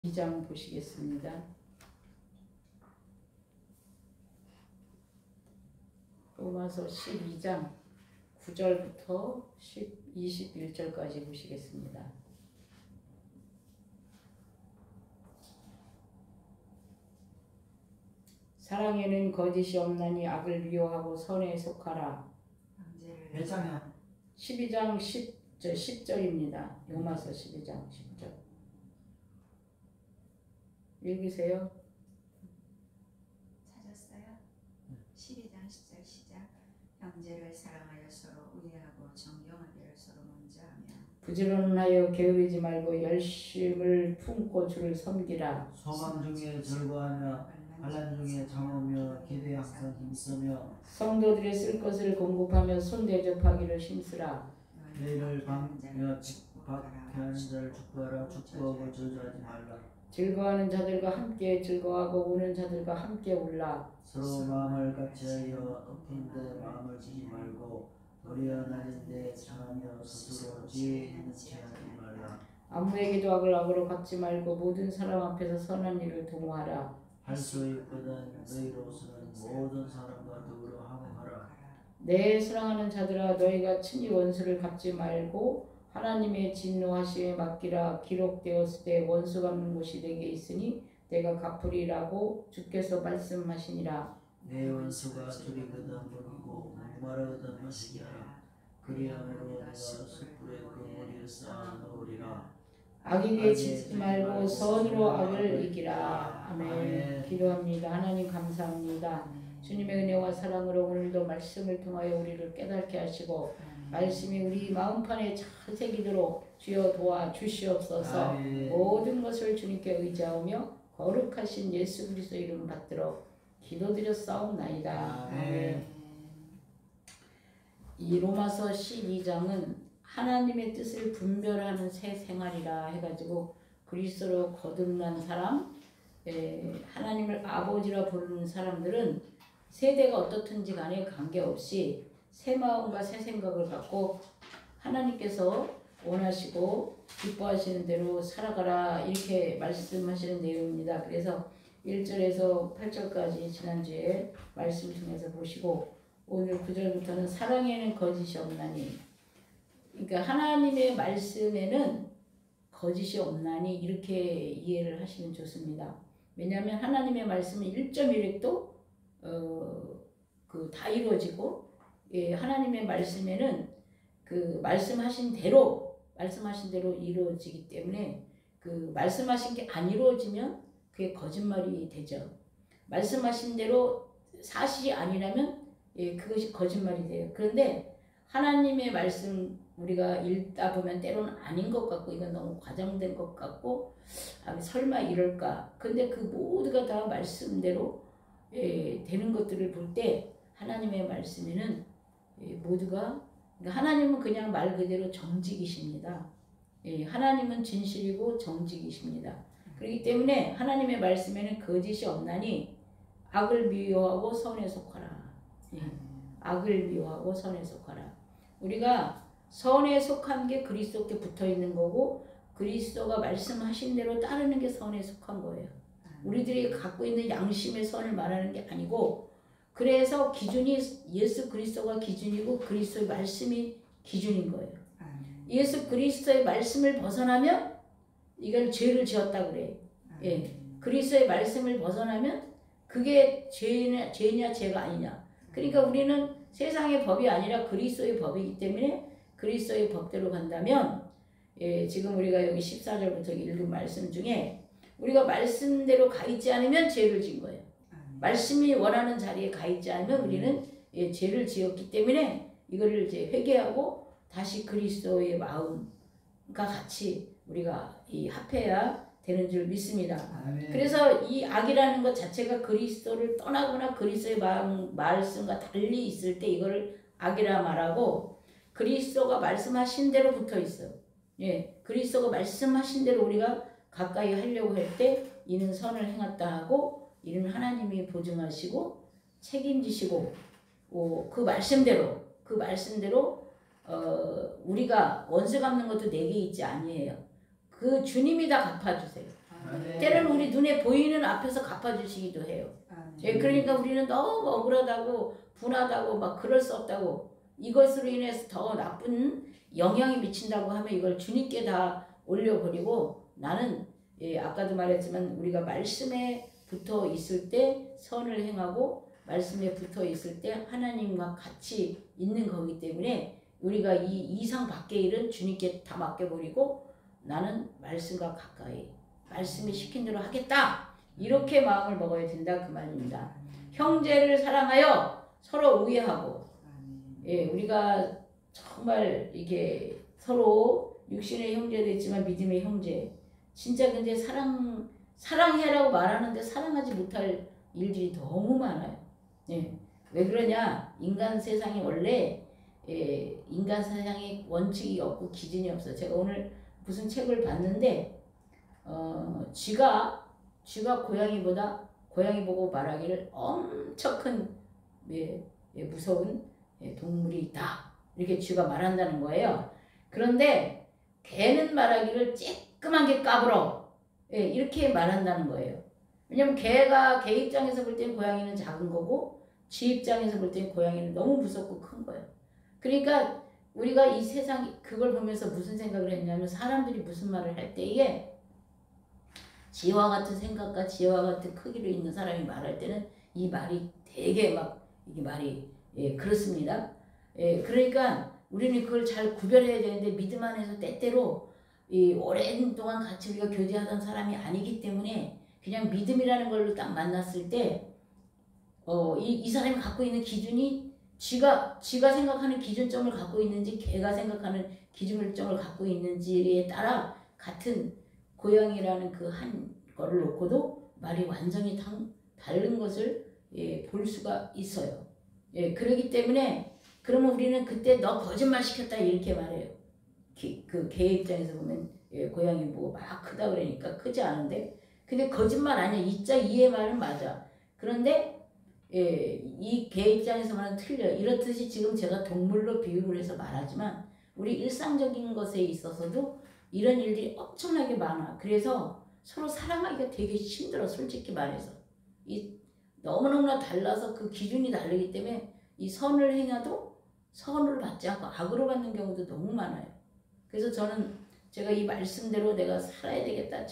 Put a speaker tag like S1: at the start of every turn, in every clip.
S1: 2장 보시겠습니다. 로마서 12장 9절부터 21절까지 보시겠습니다. 사랑에는 거짓이 없나니 악을 미워하고 선에 속하라. 12장 10절입니다. 로마서 12장 10절. 읽으세요.
S2: 찾았어요? 12장 10절 시작. 형제를 사랑하여 서로 우애하고 정경하기를 서로 먼저 하며
S1: 부지런하여 게으르지 말고 열심을 품고 주를 섬기라.
S3: 소망 중에 즐거워하며 환난 중에 참으며 기대에 항상 힘쓰며
S1: 성도들의 쓸 것을 공급하며 손 대접하기를 힘쓰라.
S3: 너희를 방며 박해하는 자를 축복하라. 축복하고 저주하지 말라.
S1: 즐거워하는 자들과 함께 즐거워하고 우는 자들과 함께 울라.
S3: 서로 마음을 같이하여 엎인데 마음을 지지 말고 도리어 낮은데 참으며 스스로 지혜 있는 체 하지 말라.
S1: 아무에게도 악을 악으로 갚지 말고 모든 사람 앞에서 선한 일을 도모하라.
S3: 할 수 있거든 너희로서는 모든 사람과 더불어 화목하라.
S1: 내 사랑하는 자들아, 너희가 친히 원수를 갚지 말고 하나님의 진노하심에 맡기라. 기록되었을 때 원수 갚는 곳이 내게 있으니 내가 갚으리라고 주께서 말씀하시니라.
S3: 내 원수가 줄이거든 물고 목마르거든 마시게 하라. 그리함으로 내가 숯불에 그 머리에 쌓아 놓으리라.
S1: 악에게 지지 말고 선으로 악을 이기라. 아멘. 기도합니다. 하나님 감사합니다. 주님의 은혜와 사랑으로 오늘도 말씀을 통하여 우리를 깨닫게 하시고 말씀이 우리 마음판에 잘 새기도록 주여 도와주시옵소서. 모든 것을 주님께 의지하며 거룩하신 예수 그리스도 이름 받들어 기도드렸사옵나이다. 아멘. 이 로마서 12장은 하나님의 뜻을 분별하는 새 생활이라 해가지고 그리스도로 거듭난 사람, 하나님을 아버지라 부르는 사람들은 세대가 어떻든지 간에 관계없이 새 마음과 새 생각을 갖고 하나님께서 원하시고 기뻐하시는 대로 살아가라, 이렇게 말씀하시는 내용입니다. 그래서 1절에서 8절까지 지난주에 말씀 통해서 보시고 오늘 9절부터는 사랑에는 거짓이 없나니, 그러니까 하나님의 말씀에는 거짓이 없나니 이렇게 이해를 하시면 좋습니다. 왜냐하면 하나님의 말씀은 1.1획도 다 이루어지고, 하나님의 말씀에는 그 말씀하신 대로 이루어지기 때문에 그 말씀하신 게 안 이루어지면 그게 거짓말이 되죠. 말씀하신 대로 사실이 아니라면 그것이 거짓말이 돼요. 그런데 하나님의 말씀 우리가 읽다 보면 때로는 아닌 것 같고 이건 너무 과장된 것 같고 설마 이럴까. 근데 그 모두가 다 말씀대로 되는 것들을 볼 때 하나님의 말씀에는 모두가, 그러니까 하나님은 그냥 말 그대로 정직이십니다. 하나님은 진실이고 정직이십니다. 그렇기 때문에 하나님의 말씀에는 거짓이 없나니 악을 미워하고 선에 속하라. 악을 미워하고 선에 속하라. 우리가 선에 속한 게 그리스도께 붙어 있는 거고 그리스도가 말씀하신 대로 따르는 게 선에 속한 거예요. 우리들이 갖고 있는 양심의 선을 말하는 게 아니고, 그래서 기준이 예수 그리스도가 기준이고 그리스도의 말씀이 기준인 거예요. 예수 그리스도의 말씀을 벗어나면 이걸 죄를 지었다 그래요. 그리스도의 말씀을 벗어나면 그게 죄냐 죄가 아니냐. 그러니까 우리는 세상의 법이 아니라 그리스도의 법이기 때문에 그리스도의 법대로 간다면, 지금 우리가 여기 14절부터 읽은 말씀 중에 우리가 말씀대로 가 있지 않으면 죄를 지은 거예요. 말씀이 원하는 자리에 가 있지 않으면 우리는 죄를 지었기 때문에 이거를 이제 회개하고 다시 그리스도의 마음과 같이 우리가 합해야 되는 줄 믿습니다. 아멘. 그래서 이 악이라는 것 자체가 그리스도를 떠나거나 그리스도의 말씀과 달리 있을 때 이거를 악이라 말하고, 그리스도가 말씀하신 대로 붙어 있어요. 그리스도가 말씀하신 대로 우리가 가까이 하려고 할 때 이는 선을 행했다 하고, 이는 하나님이 보증하시고 책임지시고, 그 말씀대로 우리가 원수 갚는 것도 내게 있지 아니에요. 그 주님이 다 갚아주세요.
S3: 아멘.
S1: 때로는 우리 눈에 보이는 앞에서 갚아주시기도 해요. 예, 그러니까 우리는 너무 억울하다고 분하다고 막 그럴 수 없다고 이것으로 인해서 더 나쁜 영향이 미친다고 하면 이걸 주님께 다 올려버리고 나는 아까도 말했지만 우리가 말씀에 붙어 있을 때 선을 행하고 말씀에 붙어 있을 때 하나님과 같이 있는 거기 때문에 우리가 이 이상 밖의 일은 주님께 다 맡겨버리고 나는 말씀과 가까이 말씀이 시킨 대로 하겠다 이렇게 마음을 먹어야 된다 그 말입니다. 형제를 사랑하여 서로 우애하고 우리가 정말 이게 서로 육신의 형제도 있지만 믿음의 형제 진짜 근데 사랑해라고 말하는데 사랑하지 못할 일들이 너무 많아요. 왜 그러냐? 인간 세상이 원래 인간 세상에 원칙이 없고 기준이 없어. 제가 오늘 무슨 책을 봤는데 쥐가 고양이 보고 말하기를 엄청 큰 무서운 동물이 있다. 이렇게 쥐가 말한다는 거예요. 그런데 개는 말하기를 쬐끄만 까불어. 이렇게 말한다는 거예요. 왜냐면 개 입장에서 볼 때는 고양이는 작은 거고 쥐 입장에서 볼 때는 고양이는 너무 무섭고 큰 거예요. 그러니까 우리가 이 세상 그걸 보면서 무슨 생각을 했냐면 사람들이 무슨 말을 할 때에 지와 같은 생각과 지와 같은 크기로 있는 사람이 말할 때는 이 말이 되게 막 이게 말이 그렇습니다. 그러니까 우리는 그걸 잘 구별해야 되는데 믿음 안에서 때때로 오랜 동안 같이 우리가 교제하던 사람이 아니기 때문에 그냥 믿음이라는 걸로 딱 만났을 때 이 사람이 갖고 있는 기준이 쥐가 생각하는 기준점을 갖고 있는지 개가 생각하는 기준점을 갖고 있는지에 따라 같은 고양이라는 그 한 거를 놓고도 말이 완전히 다른 것을 볼 수가 있어요. 그렇기 때문에 그러면 우리는 그때 너 거짓말 시켰다 이렇게 말해요. 그 개 입장에서 보면 고양이 뭐 막 크다 그러니까 크지 않은데 근데 거짓말 아니야. 이자 이의 말은 맞아. 그런데 이 개 입장에서 말은 틀려요. 이렇듯이 지금 제가 동물로 비유를 해서 말하지만 우리 일상적인 것에 있어서도 이런 일들이 엄청나게 많아. 그래서 서로 사랑하기가 되게 힘들어. 솔직히 말해서 너무너무나 달라서 그 기준이 다르기 때문에 이 선을 행해도 선을 받지 않고 악으로 받는 경우도 너무 많아요. 그래서 저는 제가 이 말씀대로 내가 살아야 되겠다.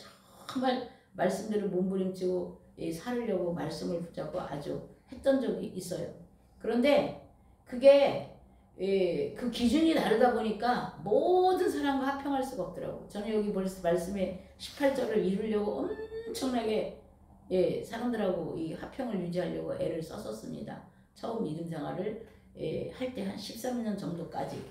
S1: 정말 말씀대로 몸부림치고 살으려고 말씀을 붙잡고 아주 했던 적이 있어요. 그런데 그게 그 기준이 다르다 보니까 모든 사람과 합평할 수가 없더라고. 저는 여기 벌써 말씀의 18절을 이루려고 엄청나게 사람들하고 이 합평을 유지하려고 애를 썼었습니다. 처음 믿음 생활을 할 때 한 13년 정도까지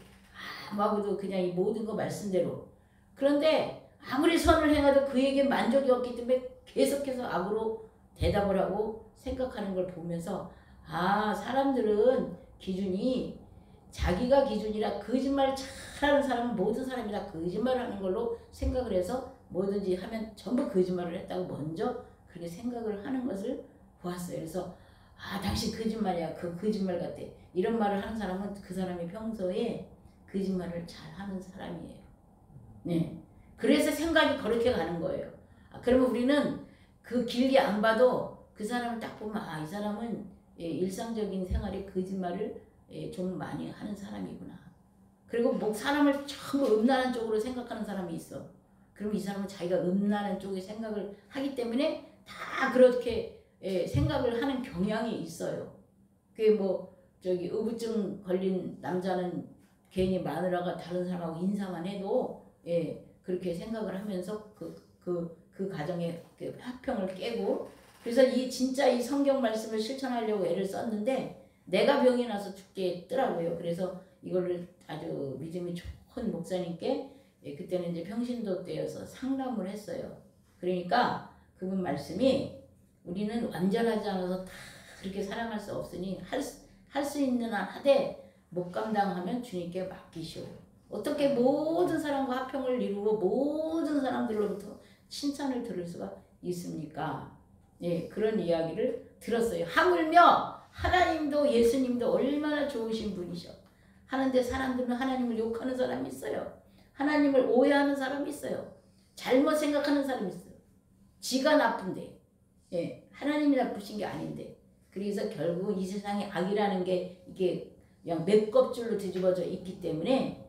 S1: 아무하고도 그냥 이 모든 거 말씀대로. 그런데 아무리 선을 행해도 그에게 만족이 없기 때문에 계속해서 악으로 대답을 하고 생각하는 걸 보면서 사람들은 기준이 자기가 기준이라 거짓말 잘하는 사람은 모든 사람이 다 거짓말을 하는 걸로 생각을 해서 뭐든지 하면 전부 거짓말을 했다고 먼저 그렇게 생각을 하는 것을 보았어요. 그래서 당신 거짓말이야. 그 거짓말 같아. 이런 말을 하는 사람은 그 사람이 평소에 거짓말을 잘하는 사람이에요. 네. 그래서 생각이 그렇게 가는 거예요. 그러면 우리는 그 길게 안 봐도 그 사람을 딱 보면 이 사람은 일상적인 생활에 거짓말을 좀 많이 하는 사람이구나. 그리고 뭐 사람을 전부 음란한 쪽으로 생각하는 사람이 있어. 그럼 이 사람은 자기가 음란한 쪽에 생각을 하기 때문에 다 그렇게 생각을 하는 경향이 있어요. 그게 뭐 의부증 걸린 남자는 괜히 마누라가 다른 사람하고 인사만 해도 그렇게 생각을 하면서 그 가정의 그 합평을 깨고 그래서 진짜 이 성경 말씀을 실천하려고 애를 썼는데 내가 병이 나서 죽게 했더라고요. 그래서 이거를 아주 믿음이 좋은 목사님께 그때는 이제 평신도 때여서 상담을 했어요. 그러니까 그분 말씀이 우리는 완전하지 않아서 다 그렇게 사랑할 수 없으니 할 수 있는 한 하되 못 감당하면 주님께 맡기시오. 어떻게 모든 사람과 합평을 이루고 모든 사람들로부터 칭찬을 들을 수가 있습니까? 그런 이야기를 들었어요. 하물며 하나님도 예수님도 얼마나 좋으신 분이셔. 하는데 사람들은 하나님을 욕하는 사람이 있어요. 하나님을 오해하는 사람이 있어요. 잘못 생각하는 사람이 있어요. 지가 나쁜데, 예, 하나님이 나쁘신 게 아닌데. 그래서 결국 이 세상에 악이라는 게 이게 그냥 맥껍질로 뒤집어져 있기 때문에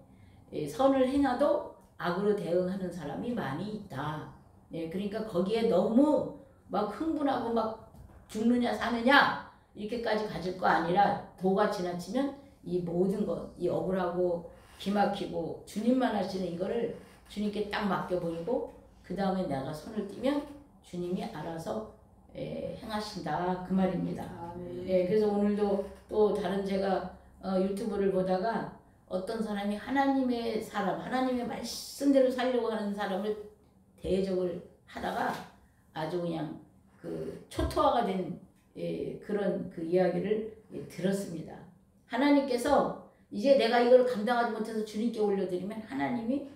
S1: 예, 선을 행해도 악으로 대응하는 사람이 많이 있다. 예, 그러니까 거기에 너무 막 흥분하고 막 죽느냐 사느냐 이렇게까지 가질 거 아니라 도가 지나치면 이 모든 것, 이 억울하고 기막히고 주님만 하시는 이거를 주님께 딱 맡겨버리고 그 다음에 내가 손을 띄면 주님이 알아서 행하신다 그 말입니다. 예, 그래서 오늘도 또 다른 제가 유튜브를 보다가 어떤 사람이 하나님의 사람, 하나님의 말씀대로 살려고 하는 사람을 대적을 하다가 아주 그냥 그 초토화가 된 그런 그 이야기를 들었습니다. 하나님께서 이제 내가 이걸 감당하지 못해서 주님께 올려드리면 하나님이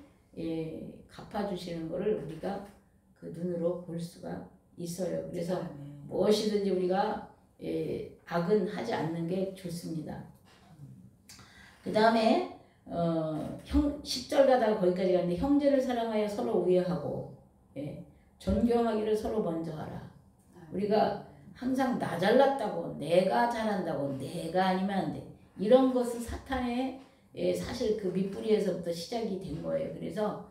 S1: 갚아주시는 것을 우리가 그 눈으로 볼 수가 있어요. 그래서 무엇이든지 우리가 악은 하지 않는 게 좋습니다. 그 다음에 10절 가다가 거기까지 갔는데 형제를 사랑하여 서로 우애하고 존경하기를 서로 먼저 하라. 우리가 항상 나 잘났다고 내가 잘한다고 내가 아니면 안 돼. 이런 것은 사탄의 사실 그 밑부리에서부터 시작이 된 거예요. 그래서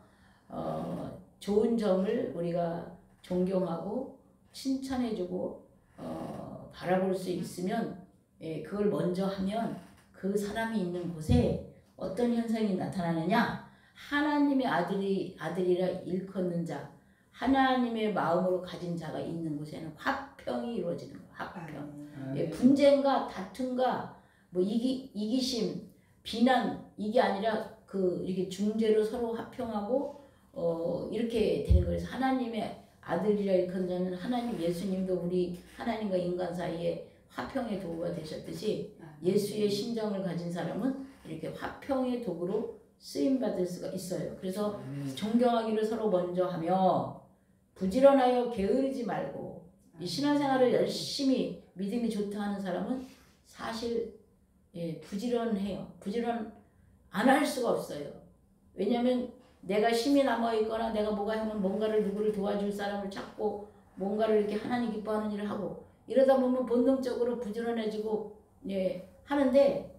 S1: 좋은 점을 우리가 존경하고 칭찬해주고 바라볼 수 있으면 그걸 먼저 하면 그 사람이 있는 곳에 어떤 현상이 나타나느냐 하나님의 아들이라 일컫는 자 하나님의 마음으로 가진 자가 있는 곳에는 화평이 이루어지는 거예요. 화평. 분쟁과 다툼과 뭐 이기심, 비난 이게 아니라 그 이렇게 중재로 서로 화평하고 이렇게 되는 거예요. 그래서 하나님의 아들이라 일컫는 자는 하나님 예수님도 우리 하나님과 인간 사이에 화평의 도구가 되셨듯이 예수의 심정을 가진 사람은 이렇게 화평의 도구로 쓰임받을 수가 있어요. 그래서 존경하기를 서로 먼저 하며 부지런하여 게으르지 말고 이 신앙생활을 열심히 믿음이 좋다 하는 사람은 사실 부지런해요. 부지런 안 할 수가 없어요. 왜냐하면 내가 힘이 남아있거나 내가 뭐가 하면 뭔가를 누구를 도와줄 사람을 찾고 뭔가를 이렇게 하나님 기뻐하는 일을 하고 이러다 보면 본능적으로 부지런해지고 하는데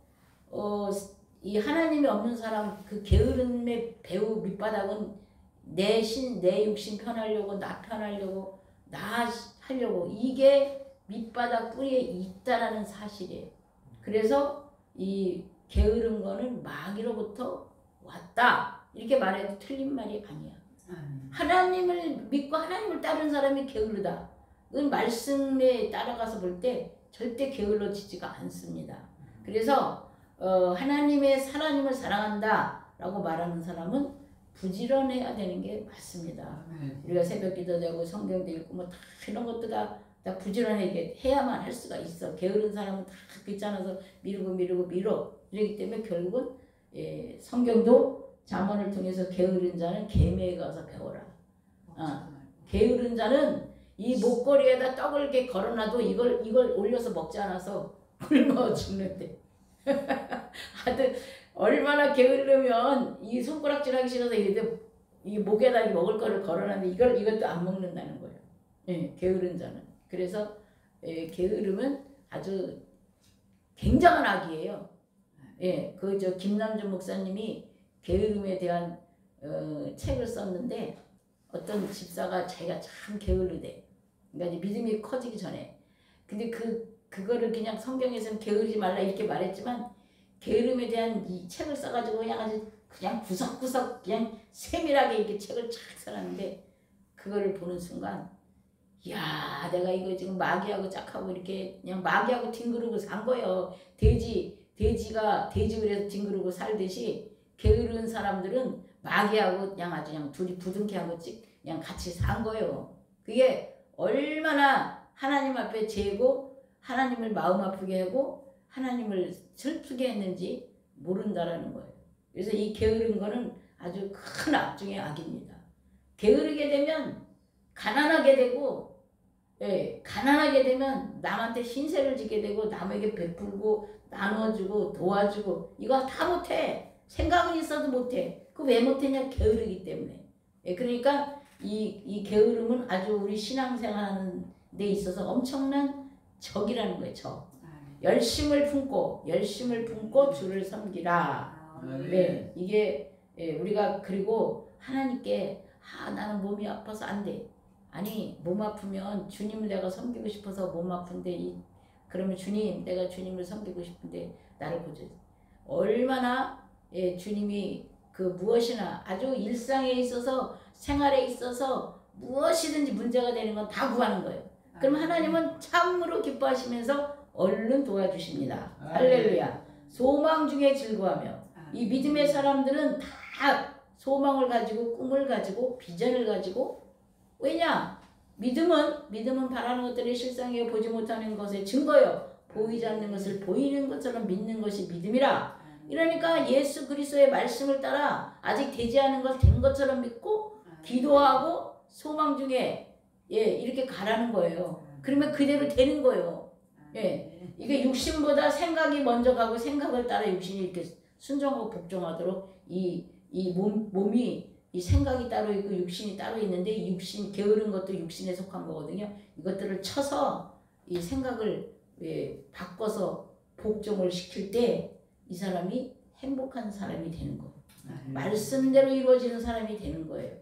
S1: 이 하나님이 없는 사람 그 게으름의 배후 밑바닥은 내 육신 편하려고 나 편하려고 나 하려고 이게 밑바닥 뿌리에 있다라는 사실이에요. 그래서 이 게으른 거는 마귀로부터 왔다 이렇게 말해도 틀린 말이 아니야. 하나님을 믿고 하나님을 따르는 사람이 게으르다. 그건 말씀에 따라가서 볼 때 절대 게을러지지가 않습니다. 그래서 하나님의 사랑한다 라고 말하는 사람은 부지런해야 되는 게 맞습니다. 우리가 새벽 기도되고 성경도 읽고 뭐 다 이런 것도 다 부지런하게 해야만 할 수가 있어. 게으른 사람은 다 귀찮아서 미루고 밀어. 이러기 때문에 결국은 성경도 잠언을 통해서 게으른 자는 계매에 가서 배워라. 게으른 자는 이 목걸이에다 떡을 이렇게 걸어놔도 이걸 올려서 먹지 않아서 굶어 죽는데. 하여튼 얼마나 게으르면 이 손가락질하기 싫어서 이 목에다 먹을 거를 걸어놨는데 이것도 안 먹는다는 거예요. 게으른 자는. 그래서 게으름은 아주 굉장한 악이에요. 그 김남준 목사님이 게으름에 대한 책을 썼는데 어떤 집사가 자기가 참 게으르대. 그러니까 이제 믿음이 커지기 전에. 근데 그거를 그냥 성경에서는 게으르지 말라 이렇게 말했지만 게으름에 대한 이 책을 써가지고 그냥 구석구석 그냥 세밀하게 이렇게 책을 쫙 써놨는데 그거를 보는 순간 야 내가 이거 지금 마귀하고 짝하고 이렇게 그냥 마귀하고 뒹그르고 산 거예요. 돼지가 돼지그래서 뒹그르고 살듯이 게으른 사람들은 마귀하고 그냥 둘이 부둥켜하고 그냥 같이 산 거예요. 그게 얼마나 하나님 앞에 죄고 하나님을 마음 아프게 하고 하나님을 슬프게 했는지 모른다라는 거예요. 그래서 이 게으른 거는 아주 큰 악 중의 악입니다. 게으르게 되면 가난하게 되고 가난하게 되면 남한테 신세를 지게 되고 남에게 베풀고 나눠주고 도와주고 이거 다 못해. 생각은 있어도 못해. 그 왜 못했냐? 게으르기 때문에. 그러니까 이 게으름은 아주 우리 신앙생활하는 데 있어서 엄청난 적이라는 거예요. 적. 열심을 품고 주를 섬기라. 네, 이게 우리가 그리고 하나님께 나는 몸이 아파서 안 돼. 아니 몸 아프면 주님을 내가 섬기고 싶어서 몸 아픈데 그러면 주님 내가 주님을 섬기고 싶은데 나를 보죠. 얼마나 주님이 그 무엇이나 아주 일상에 있어서 생활에 있어서 무엇이든지 문제가 되는 건 다 구하는 거예요. 그럼 하나님은 참으로 기뻐하시면서 얼른 도와주십니다. 할렐루야. 소망 중에 즐거워하며 이 믿음의 사람들은 다 소망을 가지고 꿈을 가지고 비전을 가지고 왜냐? 믿음은 바라는 것들의 실상에 보지 못하는 것의 증거요. 보이지 않는 것을 보이는 것처럼 믿는 것이 믿음이라. 이러니까 예수 그리스도의 말씀을 따라 아직 되지 않은 것 된 것처럼 믿고 기도하고 소망 중에 이렇게 가라는 거예요. 그러면 그대로 되는 거예요. 이게 육신보다 생각이 먼저 가고 생각을 따라 육신이 이렇게 순종하고 복종하도록 이 몸이 이 생각이 따로 있고 육신이 따로 있는데 이 육신 게으른 것도 육신에 속한 거거든요. 이것들을 쳐서 이 생각을 바꿔서 복종을 시킬 때 이 사람이 행복한 사람이 되는 거예요. 말씀대로 이루어지는 사람이 되는 거예요.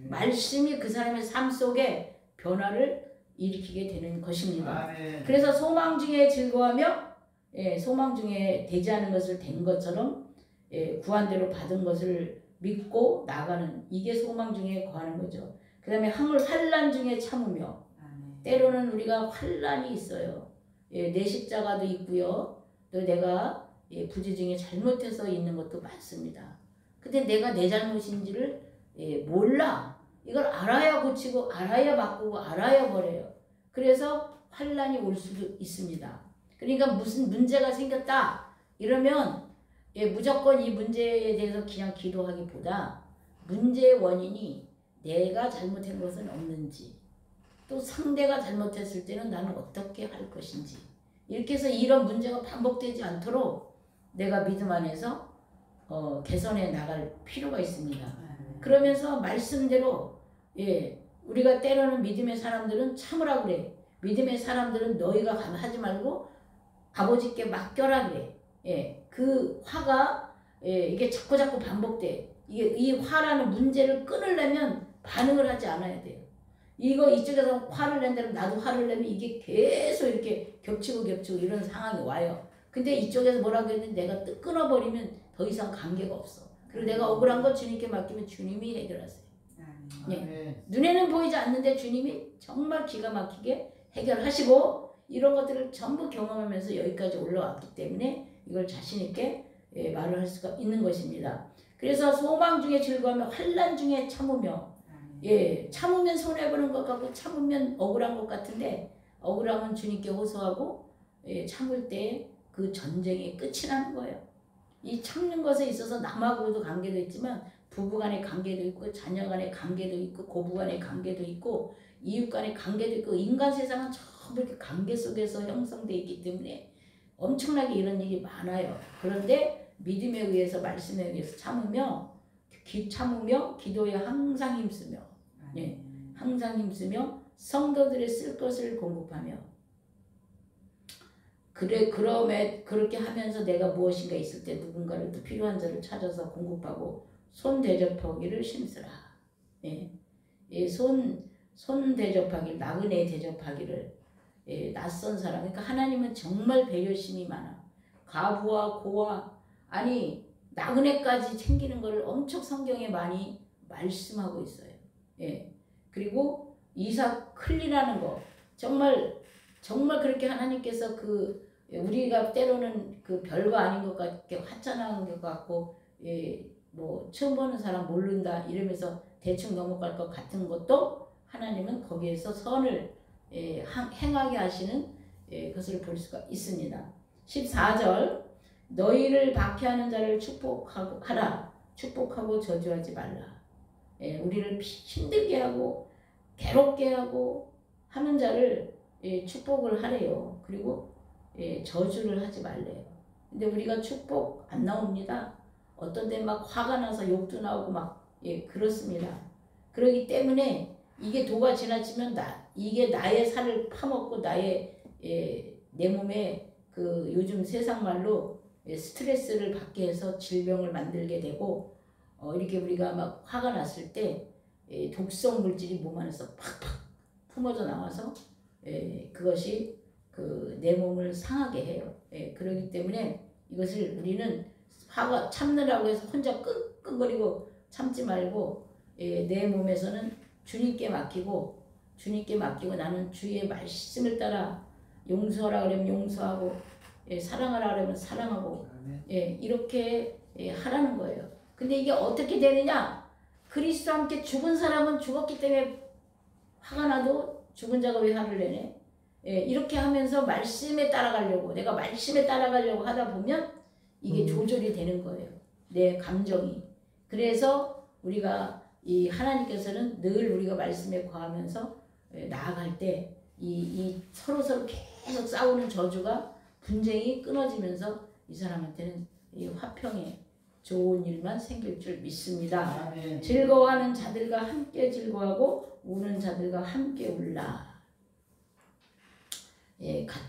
S1: 말씀이 그 사람의 삶 속에 변화를 일으키게 되는 것입니다. 그래서 소망 중에 즐거워하며 소망 중에 되지 않은 것을 된 것처럼 구한 대로 받은 것을 믿고 나가는 이게 소망 중에 거하는 거죠. 그 다음에 환난 중에 참으며 때로는 우리가 환난이 있어요. 내 십자가도 있고요. 또 내가 부재 중에 잘못해서 있는 것도 많습니다. 근데 내가 내 잘못인지를 몰라. 이걸 알아야 고치고 알아야 바꾸고 알아야 버려요. 그래서 환난이 올 수도 있습니다. 그러니까 무슨 문제가 생겼다 이러면 무조건 이 문제에 대해서 그냥 기도하기보다 문제의 원인이 내가 잘못한 것은 없는지 또 상대가 잘못했을 때는 나는 어떻게 할 것인지 이렇게 해서 이런 문제가 반복되지 않도록 내가 믿음 안에서 개선해 나갈 필요가 있습니다. 그러면서 말씀대로 우리가 때로는 믿음의 사람들은 참으라 그래. 믿음의 사람들은 너희가 하지 말고 아버지께 맡겨라 그래. 그 화가 이게 자꾸 반복돼. 이 화라는 문제를 끊으려면 반응을 하지 않아야 돼요. 이쪽에서 화를 낸다면 나도 화를 내면 이게 계속 이렇게 겹치고 이런 상황이 와요. 근데 이쪽에서 뭐라고 했는데 내가 끊어버리면 더 이상 관계가 없어. 그리고 내가 억울한 거 주님께 맡기면 주님이 해결하세요. 눈에는 보이지 않는데 주님이 정말 기가 막히게 해결하시고 이런 것들을 전부 경험하면서 여기까지 올라왔기 때문에 이걸 자신 있게 말을 할 수가 있는 것입니다. 그래서 소망 중에 즐거워하며 환난 중에 참으며 참으면 손해보는 것 같고 참으면 억울한 것 같은데 억울함은 주님께 호소하고 참을 때 그 전쟁의 끝이 나는 거예요. 이 참는 것에 있어서 남하고도 관계도 있지만 부부 간의 관계도 있고 자녀 간의 관계도 있고 고부 간의 관계도 있고 이웃 간의 관계도 있고 인간 세상은 전부 이렇게 관계 속에서 형성되어 있기 때문에 엄청나게 이런 일이 많아요. 그런데 믿음에 의해서 말씀에 의해서 참으며 기도에 항상 힘쓰며 항상 힘쓰며 성도들의 쓸 것을 공급하며 그렇게 하면서 내가 무엇인가 있을 때 누군가를 또 필요한 자를 찾아서 공급하고 손 대접하기를 심쓰라. 손 대접하기를 나그네 대접하기를 낯선 사람. 그러니까 하나님은 정말 배려심이 많아. 과부와 고아 아니 나그네까지 챙기는 것을 엄청 성경에 많이 말씀하고 있어요. 그리고 이삭 클리라는 거 정말 그렇게 하나님께서 우리가 때로는 그 별거 아닌 것 같게 화천한 것 같고 뭐 처음 보는 사람 모른다 이러면서 대충 넘어갈 것 같은 것도 하나님은 거기에서 선을 행하게 하시는 것을 볼 수가 있습니다. 14절 너희를 박해하는 자를 축복하라. 축복하고 저주하지 말라. 우리를 힘들게 하고 괴롭게 하고 하는 자를 축복을 하래요. 그리고 저주를 하지 말래요. 근데 우리가 축복 안 나옵니다. 어떤 데 막 화가 나서 욕도 나오고 막 그렇습니다. 그렇기 때문에 이게 도가 지나치면 이게 나의 살을 파먹고 나의 내 몸에 그 요즘 세상 말로 스트레스를 받게 해서 질병을 만들게 되고 이렇게 우리가 막 화가 났을 때 독성 물질이 몸 안에서 팍팍 품어져 나와서 그것이 그 내 몸을 상하게 해요. 그렇기 때문에 이것을 우리는 화가 참느라고 해서 혼자 끙끙거리고 참지 말고 내 몸에서는 주님께 맡기고 나는 주의 말씀을 따라 용서하라 그러면 용서하고 사랑하라 그러면 사랑하고 이렇게 하라는 거예요. 근데 이게 어떻게 되느냐? 그리스도와 함께 죽은 사람은 죽었기 때문에 화가 나도 죽은 자가 왜 화를 내네? 이렇게 하면서 말씀에 따라가려고 내가 말씀에 따라가려고 하다 보면 이게 조절이 되는 거예요. 내 감정이. 그래서 우리가 이 하나님께서는 늘 우리가 말씀에 거하면서 나아갈 때 이 서로 계속 싸우는 저주가 분쟁이 끊어지면서 이 사람한테는 이 화평에 좋은 일만 생길 줄 믿습니다.
S3: 아멘.
S1: 즐거워하는 자들과 함께 즐거워하고 우는 자들과 함께 울라.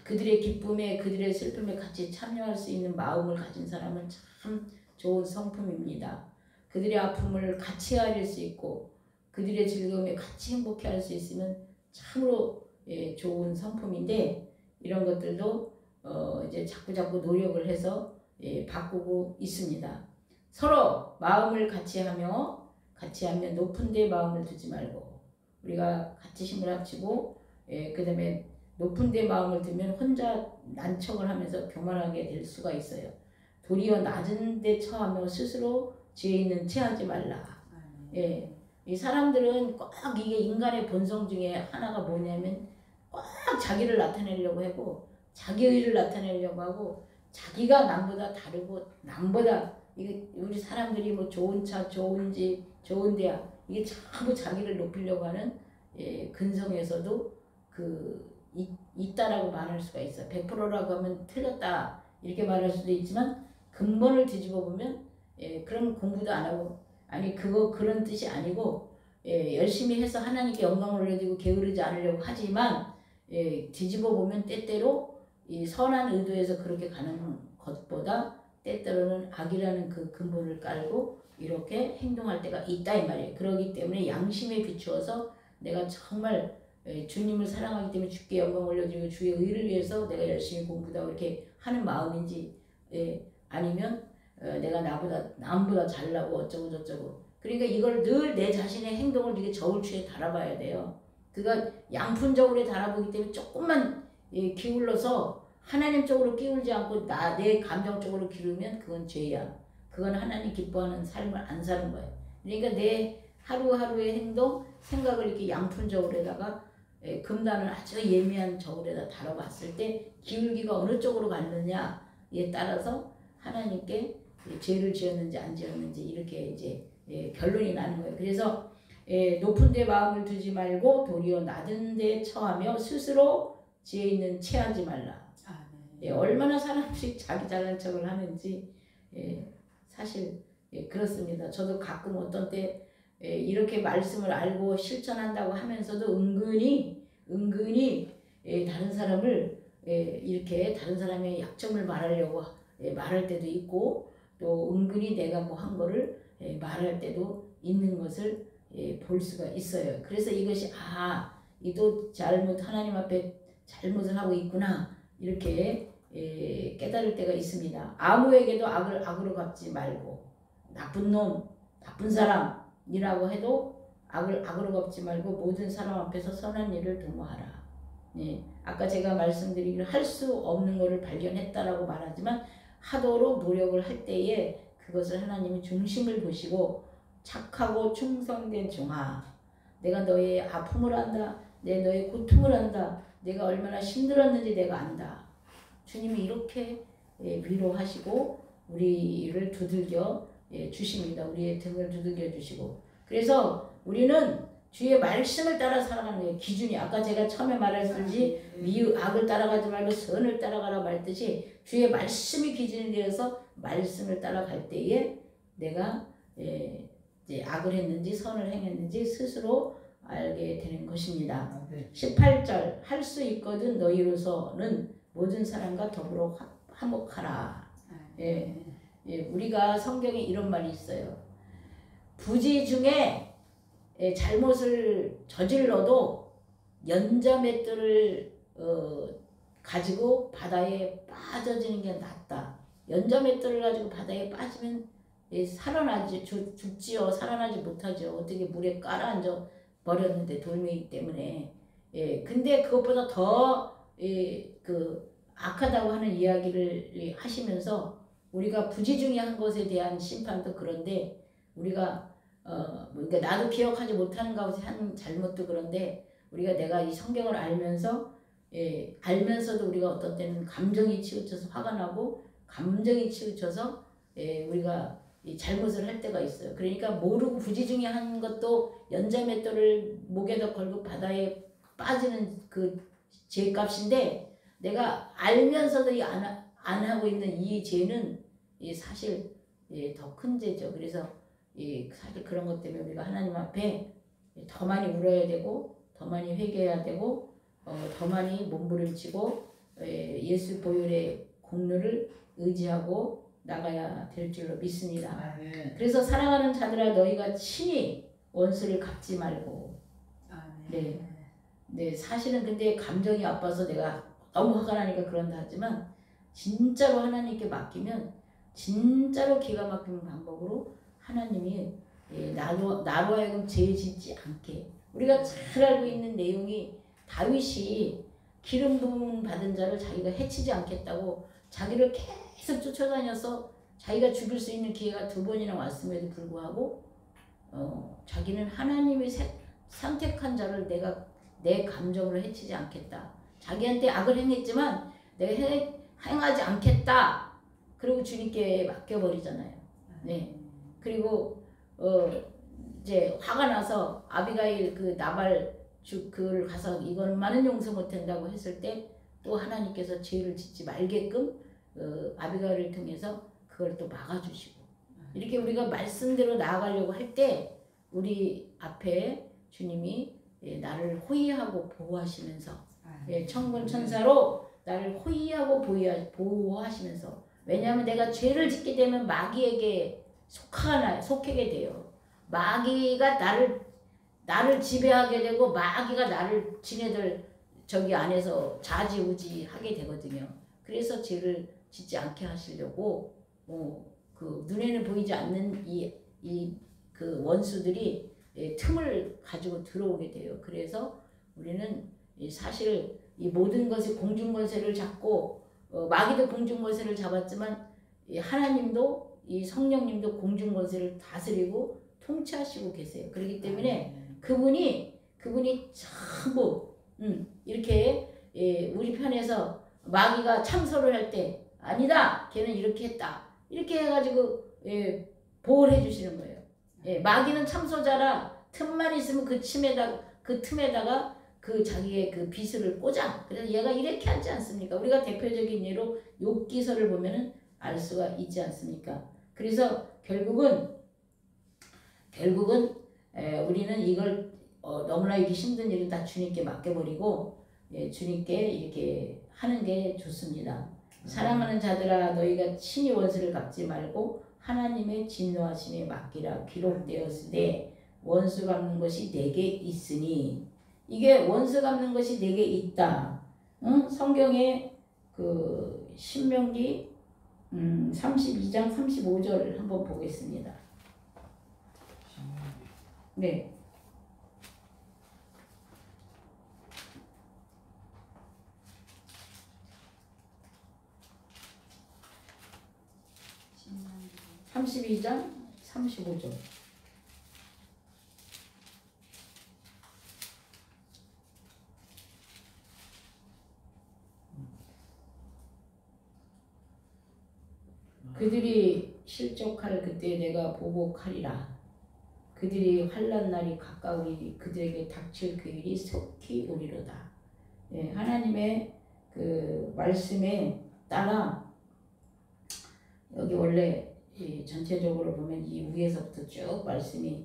S1: 그들의 기쁨에 그들의 슬픔에 같이 참여할 수 있는 마음을 가진 사람은 참 좋은 성품입니다. 그들의 아픔을 같이 앓을 수 있고 그들의 즐거움에 같이 행복해 할 수 있으면 참으로 좋은 성품인데 이런 것들도 이제 자꾸 노력을 해서 바꾸고 있습니다. 서로 마음을 같이 하면 높은 데 마음을 두지 말고 우리가 같이 힘을 합치고 그 다음에 높은 데 마음을 두면 혼자 난척을 하면서 교만하게 될 수가 있어요. 도리어 낮은 데 처하며 스스로 죄 있는 체하지 말라. 이 사람들은 꼭 이게 인간의 본성 중에 하나가 뭐냐면 꼭 자기를 나타내려고 하고 자기 의를 나타내려고 하고 자기가 남보다 다르고 남보다 이게 우리 사람들이 뭐 좋은 차, 좋은 집, 좋은 대학 이게 전부 자기를 높이려고 하는 근성에서도 있다라고 말할 수가 있어. 100%라고 하면 틀렸다 이렇게 말할 수도 있지만 근본을 뒤집어 보면 그런 공부도 안 하고 아니 그런 뜻이 아니고 열심히 해서 하나님께 영광을 올려드리고 게으르지 않으려고 하지만 뒤집어 보면 때때로 이 선한 의도에서 그렇게 가는 것보다 때때로는 악이라는 그 근본을 깔고 이렇게 행동할 때가 있다 이 말이에요. 그렇기 때문에 양심에 비추어서 내가 정말 주님을 사랑하기 때문에 주께 영광 올려드리고 주의 의를 위해서 내가 열심히 공부하고 이렇게 하는 마음인지 아니면 내가 남보다 잘나고 어쩌고 저쩌고 그러니까 이걸 늘 내 자신의 행동을 이렇게 저울추에 달아봐야 돼요. 그가 양푼저울에 달아보기 때문에 조금만 기울러서 하나님 쪽으로 끼울지 않고 내 감정 쪽으로 기울면 그건 죄야. 그건 하나님 기뻐하는 삶을 안 사는 거예요. 그러니까 내 하루하루의 행동, 생각을 이렇게 양푼저울에다가 금단을 아주 예미한 저울에다 달아봤을 때 기울기가 어느 쪽으로 갔느냐에 따라서 하나님께 죄를 지었는지 안 지었는지 이렇게 이제 결론이 나는 거예요. 그래서 높은 데 마음을 두지 말고 도리어 낮은 데 처하며 스스로 지혜 있는 체하지 말라. 얼마나 사람들이 자기 잘난 척을 하는지 사실 그렇습니다. 저도 가끔 어떤 때 이렇게 말씀을 알고 실천한다고 하면서도 은근히 다른 사람을 이렇게 다른 사람의 약점을 말하려고 말할 때도 있고 또 은근히 내가 뭐 한 거를 말할 때도 있는 것을 볼 수가 있어요. 그래서 이것이 이도 하나님 앞에 잘못을 하고 있구나 이렇게 깨달을 때가 있습니다. 아무에게도 악을 악으로 갚지 말고 나쁜 놈, 나쁜 사람이라고 해도 악을 악으로 갚지 말고 모든 사람 앞에서 선한 일을 도모하라. 아까 제가 말씀드리기를 할 수 없는 것을 발견했다라고 말하지만 하도록 노력을 할 때에 그것을 하나님이 중심을 보시고 착하고 충성된 종아 내가 너의 아픔을 안다. 너의 고통을 안다. 내가 얼마나 힘들었는지 내가 안다. 주님이 이렇게 위로하시고 우리를 두들겨 주십니다. 우리의 등을 두들겨 주시고 그래서 우리는 주의 말씀을 따라 살아가는 거예요. 기준이 아까 제가 처음에 말했듯이 악을 따라가지 말고 선을 따라가라 말했듯이 주의 말씀이 기준이 되어서 말씀을 따라갈 때에 내가 이제 악을 했는지 선을 행했는지 스스로 알게 되는 것입니다.
S3: 아멘.
S1: 18절 할 수 있거든 너희로서는 모든 사람과 더불어 화목하라. 예, 우리가 성경에 이런 말이 있어요. 부지 중에 잘못을 저질러도 연자맷돌을 가지고 바다에 빠져지는 게 낫다. 연자맷돌을 가지고 바다에 빠지면 살아나지 죽지요. 살아나지 못하죠. 어떻게 물에 깔아앉아 버렸는데 돌멩이 때문에. 근데 그것보다 더 악하다고 하는 이야기를 하시면서 우리가 부지중에한 것에 대한 심판도 그런데 우리가 그러니까 나도 기억하지 못하는 가운데 한 잘못도 그런데 우리가 내가 이 성경을 알면서도 우리가 어떤 때는 감정이 치우쳐서 화가 나고 감정이 치우쳐서 우리가 이 잘못을 할 때가 있어요. 그러니까 모르고 부지중에한 것도 연자맷돌을 목에다 걸고 바다에 빠지는 그 죄값인데 내가 알면서도 안 하고 있는 이 죄는 사실 더 큰 죄죠. 그래서 사실 그런 것 때문에 우리가 하나님 앞에 더 많이 울어야 되고 더 많이 회개해야 되고 더 많이 몸부림치고 예수 보혈의 공로를 의지하고 나가야 될 줄로 믿습니다.
S3: 아멘.
S1: 그래서 사랑하는 자들아 너희가 친히 원수를 갚지 말고. 네, 사실은 근데 감정이 아파서 내가 너무 화가 나니까 그런다 하지만 진짜로 하나님께 맡기면 진짜로 기가 막힌 방법으로 하나님이 나로 하여금 죄 짓지 않게. 우리가 잘 알고 있는 내용이 다윗이 기름 부음 받은 자를 자기가 해치지 않겠다고 자기를 계속 쫓아다녀서 자기가 죽일 수 있는 기회가 2번이나 왔음에도 불구하고 자기는 하나님이 선택한 자를 내가 내 감정으로 해치지 않겠다. 자기한테 악을 행했지만 내가 행하지 않겠다. 그리고 주님께 맡겨버리잖아요. 네. 그리고 이제 화가 나서 아비가일 그 나발 그를 가서 이것만은 용서 못한다고 했을 때 또 하나님께서 죄를 짓지 말게끔 아비가일을 통해서 그걸 또 막아주시고 이렇게 우리가 말씀대로 나아가려고 할 때 우리 앞에 주님이 나를 호위하고 보호하시면서 천군 천사로 나를 호위하고 보호하시면서 왜냐하면 내가 죄를 짓게 되면 마귀에게 속하게 돼요. 마귀가 나를 지배하게 되고 마귀가 나를 지네들 저기 안에서 좌지우지하게 되거든요. 그래서 죄를 짓지 않게 하시려고 그 눈에는 보이지 않는 그 원수들이 틈을 가지고 들어오게 돼요. 그래서 우리는 사실 이 모든 것이 공중권세를 잡고 마귀도 공중권세를 잡았지만 하나님도 이 성령님도 공중권세를 다스리고 통치하시고 계세요. 그렇기 때문에 그분이 전부 이렇게 우리 편에서 마귀가 참소를 할 때 아니다 걔는 이렇게 했다 이렇게 해가지고 보호를 해주시는 거예요. 마귀는 참소자라 틈만 있으면 그 틈에다가 그 자기의 그 비수를 꽂아. 그래서 얘가 이렇게 하지 않습니까? 우리가 대표적인 예로 욥기서를 보면은 알 수가 있지 않습니까? 그래서 결국은 우리는 이걸 너무나 이렇게 힘든 일은 다 주님께 맡겨버리고 주님께 이렇게 하는 게 좋습니다. 사랑하는 자들아 너희가 친히 원수를 갚지 말고 하나님의 진노하심에 맡기라. 기록되었으되 원수 갚는 것이 내게 있으니. 이게 원수 갚는 것이 내게 있다. 성경에 그 신명기 32장 35절을 한번 보겠습니다. 네.
S2: 신명기
S1: 32장 35절. 그들이 실족할 그때 내가 보복하리라. 그들이 환난 날이 가까우니 그들에게 닥칠 그 일이 속히 오리로다. 하나님의 그 말씀에 따라 여기 원래 전체적으로 보면 이 위에서부터 쭉 말씀이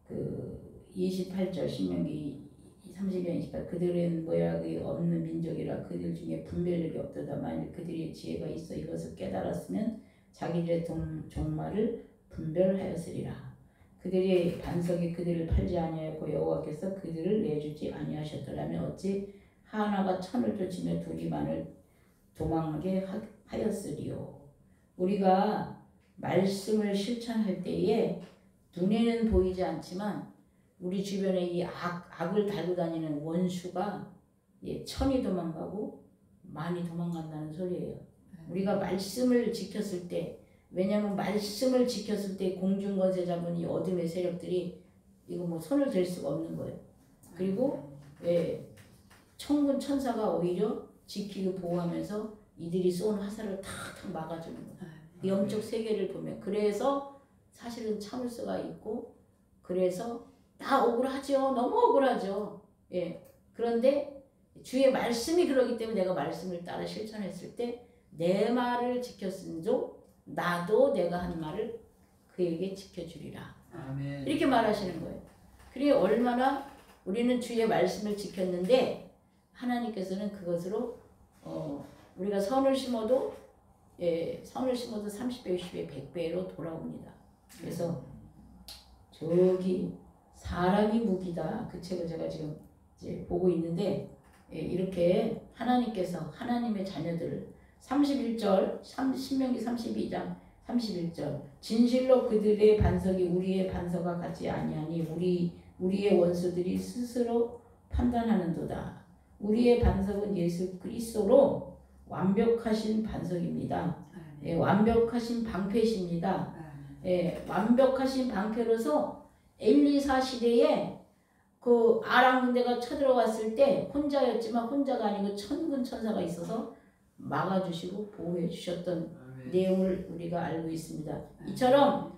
S1: 그 28절 신명기 30장 28 그들은 모약이 없는 민족이라 그들 중에 분별력이 없도다. 만일 그들의 지혜가 있어 이것을 깨달았으면 자기들의 종말을 분별하였으리라. 그들의 반석이 그들을 팔지 아니하였고 여호와께서 그들을 내주지 아니하셨더라면 어찌 하나가 천을 쫓으며 둘이 만을 도망하게 하였으리요. 우리가 말씀을 실천할 때에 눈에는 보이지 않지만 우리 주변에 이 악을 달고 다니는 원수가 천이 도망가고 만이 도망간다는 소리예요. 우리가 말씀을 지켰을 때, 왜냐하면 말씀을 지켰을 때 공중권세 잡은 이 어둠의 세력들이 이거 뭐 손을 댈 수가 없는 거예요. 그리고 천군 천사가 오히려 지키고 보호하면서 이들이 쏜 화살을 탁탁 막아주는 거예요. 영적 세계를 보면. 그래서 사실은 참을 수가 있고, 그래서 다 억울하죠. 너무 억울하죠. 그런데 주의 말씀이 그러기 때문에 내가 말씀을 따라 실천했을 때 내 말을 지켰은즉 나도 내가 한 말을 그에게 지켜주리라.
S3: 아멘.
S1: 이렇게 말하시는 거예요. 그리고 얼마나 우리는 주의 말씀을 지켰는데 하나님께서는 그것으로 우리가 선을 심어도 30배, 60배, 100배로 돌아옵니다. 그래서 저기 사람이 무기다. 그 책을 제가 지금 이제 보고 있는데 이렇게 하나님께서 하나님의 자녀들을 31절 신명기 32장 31절 진실로 그들의 반석이 우리의 반석과 같지 아니하니 우리의 원수들이 스스로 판단하는도다. 우리의 반석은 예수 그리스도로 완벽하신 반석입니다. 완벽하신 방패십니다. 완벽하신 방패로서 엘리사 시대에 그 아람 군대가 쳐들어왔을 때 혼자였지만 혼자가 아니고 천군 천사가 있어서 막아주시고 보호해 주셨던 내용을 우리가 알고 있습니다. 이처럼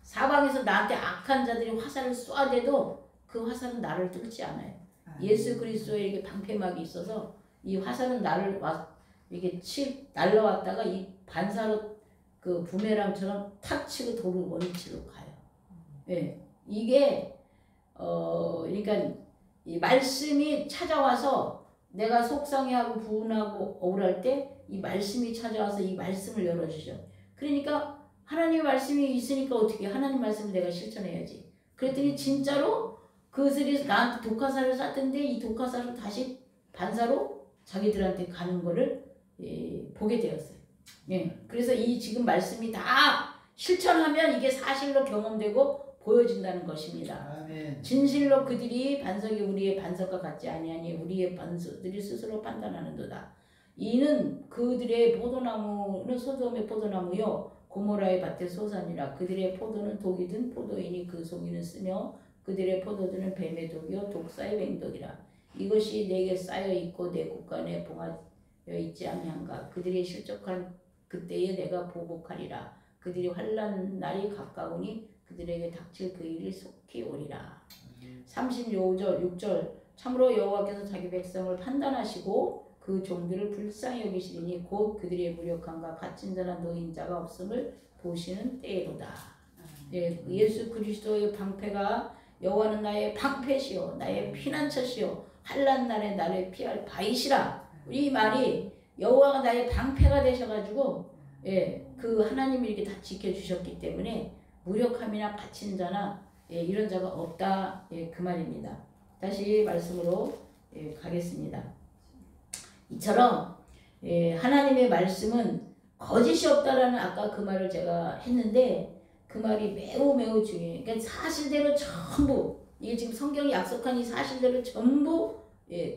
S1: 사방에서 나한테 악한 자들이 화살을 쏘아대도 그 화살은 나를 뚫지 않아요. 예수 그리스도에게 방패막이 있어서 이 화살은 나를 이게 날라왔다가 이 반사로 그 부메랑처럼 탁 치고 도로 원위치로 가요. 이게 그러니까 이 말씀이 찾아와서 내가 속상해하고 분하고 억울할 때 이 말씀이 찾아와서 이 말씀을 열어주죠. 그러니까 하나님의 말씀이 있으니까 어떻게 하나님 말씀을 내가 실천해야지. 그랬더니 진짜로 그들이 나한테 독화살을 쐈던데 이 독화살을 다시 반사로 자기들한테 가는 거를 보게 되었어요. 그래서 이 지금 말씀이 다 실천하면 이게 사실로 경험되고 보여진다는 것입니다.
S3: 아멘.
S1: 진실로 그들이 반석이 우리의 반석과 같지 아니하니 우리의 반석들이 스스로 판단하는도다. 이는 그들의 포도나무는 소돔의 포도나무요 고모라의 밭의 소산이라. 그들의 포도는 독이 든 포도이니 그 송이는 쓰며 그들의 포도들은 뱀의 독이요 독사의 맹독이라. 이것이 내게 쌓여 있고 내 곳간에 봉하여 있지 아니한가. 그들이 실족한 그때에 내가 보복하리라. 그들이 환난 날이 가까우니 그들에게 닥칠 그 일이 속히 오리라. 36절 6절 참으로 여호와께서 자기 백성을 판단하시고 그 종들을 불쌍히 여기시리니 곧 그들의 무력함과 갇힌 자나 노인자가 없음을 보시는 때로다. 예수 그리스도의 방패가 여호와는 나의 방패시요 나의 피난처시요 환난 날에 나를 피할 바위시라. 이 말이 여호와가 나의 방패가 되셔가지고 그 하나님이 이렇게 다 지켜주셨기 때문에 무력함이나 갇힌 자나 이런 자가 없다. 그 말입니다. 다시 말씀으로 가겠습니다. 이처럼 하나님의 말씀은 거짓이 없다라는 아까 그 말을 제가 했는데 그 말이 매우 매우 중요해요. 그러니까 사실대로 전부 이게 지금 성경이 약속한 이 사실대로 전부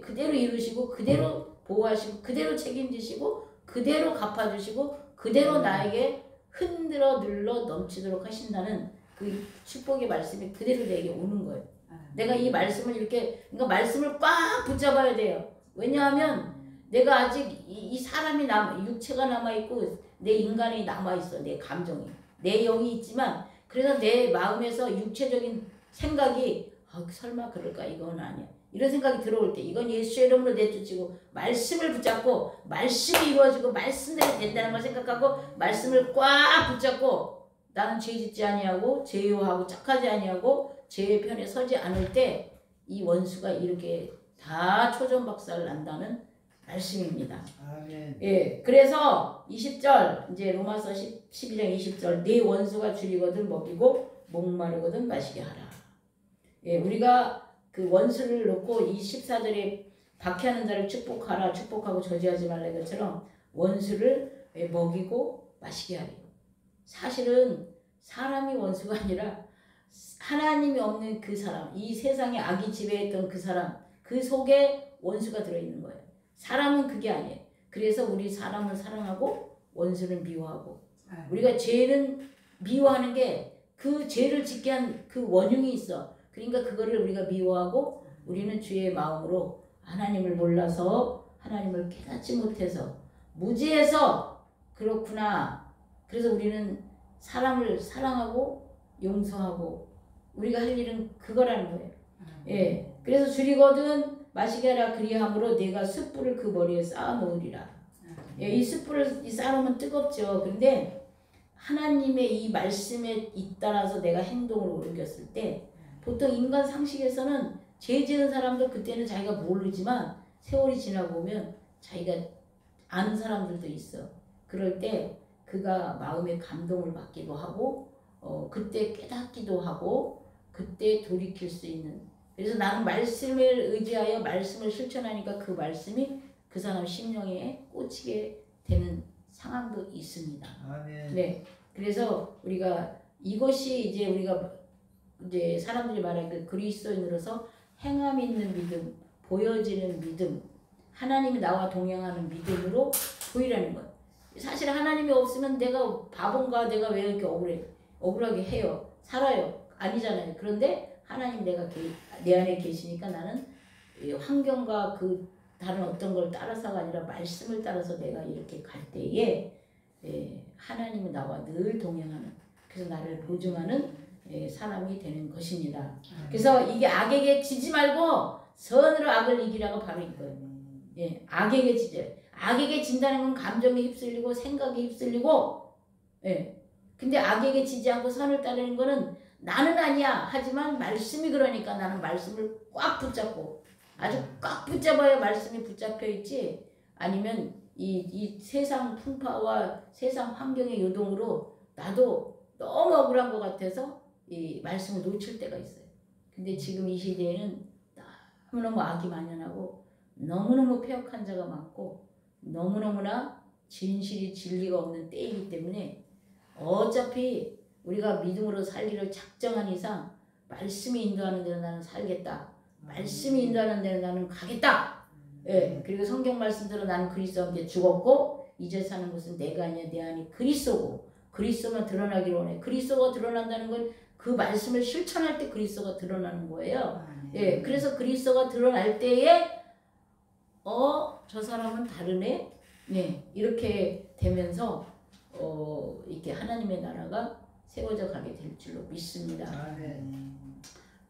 S1: 그대로 이루시고 그대로 보호하시고 그대로 책임지시고 그대로 갚아주시고 그대로 나에게 흔들어 눌러 넘치도록 하신다는 그 축복의 말씀이 그대로 내게 오는 거예요. 내가 이 말씀을 이렇게 그러니까 말씀을 꽉 붙잡아야 돼요. 왜냐하면 내가 아직 이 사람이 육체가 남아있고 내 인간이 남아있어. 내 감정이 내 영이 있지만 그래서 내 마음에서 육체적인 생각이 설마 그럴까 이건 아니야 이런 생각이 들어올 때 이건 예수의 이름으로 내쫓고 말씀을 붙잡고 말씀이 이루어지고 말씀대로 된다는 걸 생각하고 말씀을 꽉 붙잡고 나는 죄 짓지 아니하고 제요하고 착하지 아니하고 죄의 편에 서지 않을 때 이 원수가 이렇게 다 초전박살 난다는 말씀입니다.
S3: 아멘.
S1: 예, 그래서 20절 이제 로마서 12장 20절 네 원수가 줄이거든 먹이고 목마르거든 마시게 하라. 예, 우리가 그 원수를 놓고 이 14절에 박해하는 자를 축복하라 축복하고 저지하지 말라 것처럼 원수를 먹이고 마시게 하래요. 사실은 사람이 원수가 아니라 하나님이 없는 그 사람, 이 세상에 악이 지배했던 그 사람, 그 속에 원수가 들어있는 거예요. 사람은 그게 아니에요. 그래서 우리 사람을 사랑하고 원수를 미워하고 우리가 죄는 미워하는 게 그 죄를 짓게 한 그 원흉이 있어. 그러니까 그거를 우리가 미워하고 우리는 주의 마음으로 하나님을 몰라서 하나님을 깨닫지 못해서 무지해서 그렇구나. 그래서 우리는 사람을 사랑하고 용서하고 우리가 할 일은 그거라는 거예요. 예, 그래서 줄이거든 마시게 하라 그리함으로 내가 숯불을 그 머리에 쌓아 놓으리라. 예, 이 숯불을 쌓아놓으면 뜨겁죠. 근데 하나님의 이 말씀에 잇따라서 내가 행동을 옮겼을 때 보통 인간 상식에서는 죄 지은 사람도 그때는 자기가 모르지만 세월이 지나고 보면 자기가 아는 사람들도 있어. 그럴 때 그가 마음에 감동을 받기도 하고 그때 깨닫기도 하고 그때 돌이킬 수 있는. 그래서 나는 말씀을 의지하여 말씀을 실천하니까 그 말씀이 그 사람 심령에 꽂히게 되는 상황도 있습니다.
S3: 아멘.
S1: 네, 그래서 우리가 이것이 이제 우리가 이제 사람들이 말하는 그 그리스도인으로서 행함 있는 믿음, 보여지는 믿음, 하나님이 나와 동행하는 믿음으로 보이라는 거예요. 사실 하나님이 없으면 내가 바본가, 내가 왜 이렇게 억울하게 해요, 살아요? 아니잖아요. 그런데 하나님 내 안에 계시니까 나는 환경과 그 다른 어떤 걸 따라서가 아니라 말씀을 따라서 내가 이렇게 갈 때에 하나님은 나와 늘 동행하는, 그래서 나를 보증하는 사람이 되는 것입니다. 그래서 이게 악에게 지지 말고 선으로 악을 이기라고 바로 이거예요. 예, 악에게 지죠. 악에게 진다는 건 감정에 휩쓸리고 생각에 휩쓸리고, 예. 근데 악에게 지지 않고 선을 따르는 거는 나는 아니야 하지만 말씀이 그러니까 나는 말씀을 꽉 붙잡고, 아주 꽉 붙잡아야 말씀이 붙잡혀 있지, 아니면 이 세상 풍파와 세상 환경의 요동으로 나도 너무 억울한 것 같아서 이 말씀을 놓칠 때가 있어요. 근데 지금 이 시대에는 너무너무 악이 만연하고 너무너무 폐역한 자가 많고 너무너무나 진실이 진리가 없는 때이기 때문에 어차피 우리가 믿음으로 살기를 작정한 이상 말씀이 인도하는 대로 나는 살겠다. 말씀이 인도하는 대로 나는 가겠다. 예, 그리고 성경 말씀대로 나는 그리스도와 함께 죽었고 이제 사는 것은 내가 아니야 내 안이 그리스도고 그리스도만 드러나기를 원해. 그리스도가 드러난다는 건 그 말씀을 실천할 때 그리스도가 드러나는 거예요. 예, 그래서 그리스도가 드러날 때에 저 사람은 다르네. 네, 이렇게 되면서 이렇게 하나님의 나라가 세워져 가게 될 줄로 믿습니다.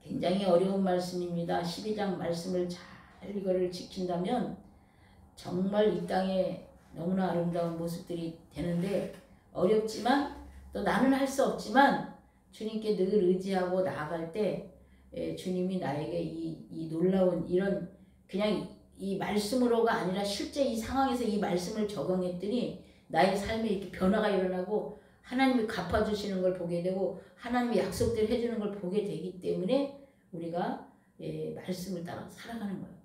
S1: 굉장히 어려운 말씀입니다. 12장 말씀을 잘 이거를 지킨다면 정말 이 땅에 너무나 아름다운 모습들이 되는데 어렵지만 또 나는 할 수 없지만 주님께 늘 의지하고 나아갈 때 주님이 나에게 이 놀라운 이런 그냥 이 말씀으로가 아니라 실제 이 상황에서 이 말씀을 적용했더니 나의 삶에 이렇게 변화가 일어나고 하나님이 갚아주시는 걸 보게 되고 하나님이 약속대로 해주는 걸 보게 되기 때문에 우리가 말씀을 따라 살아가는 거예요.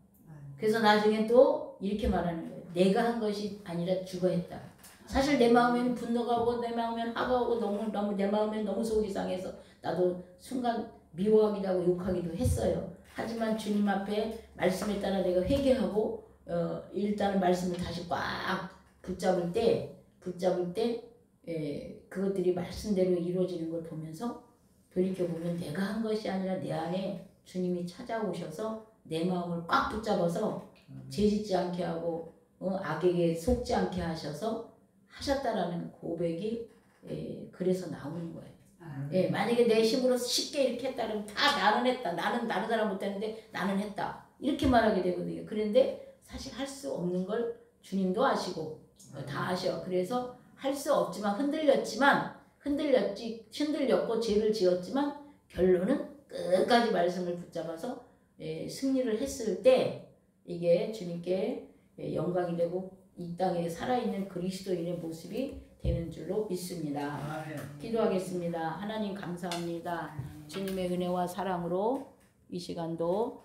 S1: 그래서 나중에 또 이렇게 말하는 거예요. 내가 한 것이 아니라 주가 했다. 사실 내 마음에는 분노가 오고 내 마음에는 화가 오고 너무 내 마음에는 너무 속이 상해서 나도 순간 미워하기도 하고 욕하기도 했어요. 하지만 주님 앞에 말씀에 따라 내가 회개하고 일단은 말씀을 다시 꽉 붙잡을 때 그것들이 말씀대로 이루어지는 걸 보면서 돌이켜보면 내가 한 것이 아니라 내 안에 주님이 찾아오셔서 내 마음을 꽉 붙잡아서 죄짓지 않게 하고 악에게 속지 않게 하셨다라는 고백이 그래서 나오는 거예요. 만약에 내 힘으로 쉽게 이렇게 했다 그러면 다 나는 했다. 나는 다른 사람 못했는데 나는 했다. 이렇게 말하게 되거든요. 그런데 사실 할 수 없는 걸 주님도 아시고 다 아셔. 그래서 할 수 없지만 흔들렸고 죄를 지었지만 결론은 끝까지 말씀을 붙잡아서 승리를 했을 때 이게 주님께 영광이 되고 이 땅에 살아있는 그리스도인의 모습이 되는 줄로 믿습니다.
S3: 아멘.
S1: 기도하겠습니다. 하나님 감사합니다. 주님의 은혜와 사랑으로 이 시간도